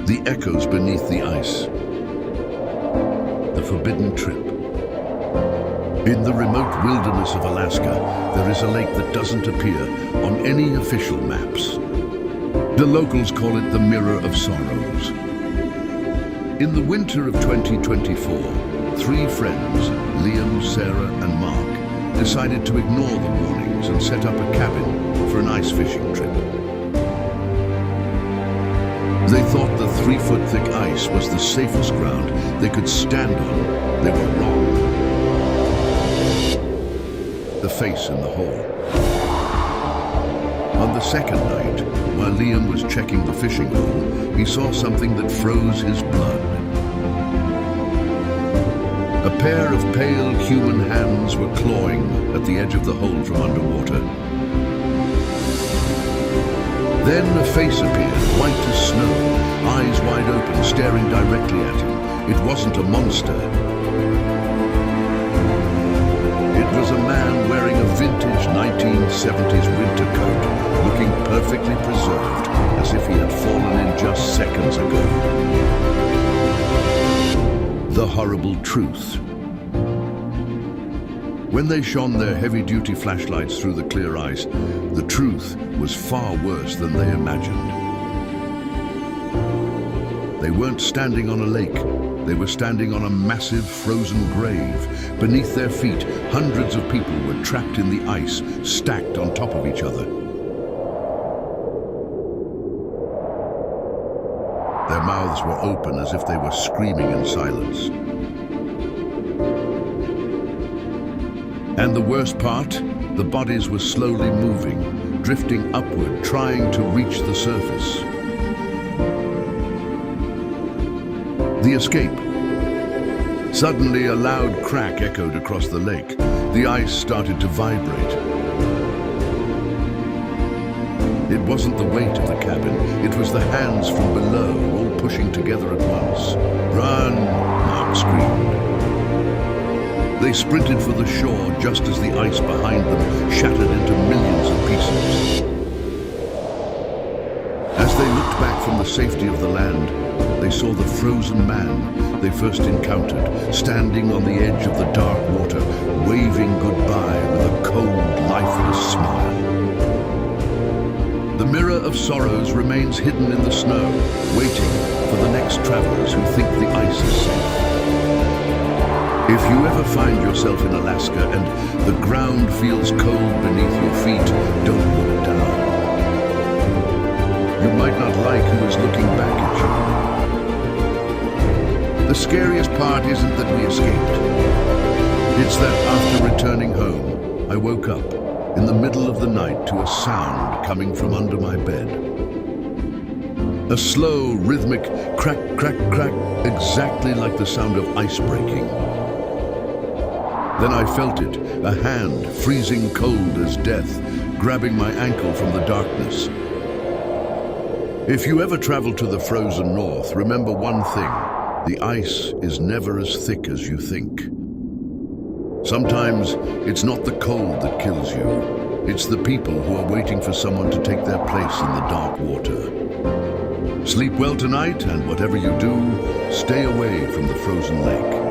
The echoes beneath the ice. The forbidden trip. In the remote wilderness of Alaska, there is a lake that doesn't appear on any official maps. The locals call it the Mirror of Sorrows. In the winter of 2024, three friends, Liam, Sarah, and Mark, decided to ignore the warnings and set up a cabin for an ice fishing trip. They thought the 3-foot thick ice was the safest ground they could stand on. They were wrong. The face in the hole. On the second night, while Liam was checking the fishing hole, he saw something that froze his blood. A pair of pale human hands were clawing at the edge of the hole from underwater. Then a face appeared, white as snow, eyes wide open, staring directly at him. It wasn't a monster. It was a man wearing a vintage 1970s winter coat, looking perfectly preserved, as if he had fallen in just seconds ago. The horrible truth. When they shone their heavy-duty flashlights through the clear ice, the truth was far worse than they imagined. They weren't standing on a lake. They were standing on a massive frozen grave. Beneath their feet, hundreds of people were trapped in the ice, stacked on top of each other. Their mouths were open as if they were screaming in silence. And the worst part, the bodies were slowly moving, drifting upward, trying to reach the surface. The escape. Suddenly, a loud crack echoed across the lake. The ice started to vibrate. It wasn't the weight of the cabin, it was the hands from below, all pushing together at once. "Run!" Mark screamed. They sprinted for the shore just as the ice behind them shattered into millions of pieces. As they looked back from the safety of the land, they saw the frozen man they first encountered, standing on the edge of the dark water, waving goodbye with a cold, lifeless smile. The Mirror of Sorrows remains hidden in the snow, waiting for the next travelers who think the ice is safe. If you ever find yourself in Alaska and the ground feels cold beneath your feet, don't look down. You might not like who is looking back at you. The scariest part isn't that we escaped. It's that after returning home, I woke up in the middle of the night to a sound coming from under my bed. A slow, rhythmic crack, crack, crack, exactly like the sound of ice breaking. Then I felt it, a hand, freezing cold as death, grabbing my ankle from the darkness. If you ever travel to the frozen north, remember one thing: the ice is never as thick as you think. Sometimes it's not the cold that kills you, it's the people who are waiting for someone to take their place in the dark water. Sleep well tonight, and whatever you do, stay away from the frozen lake.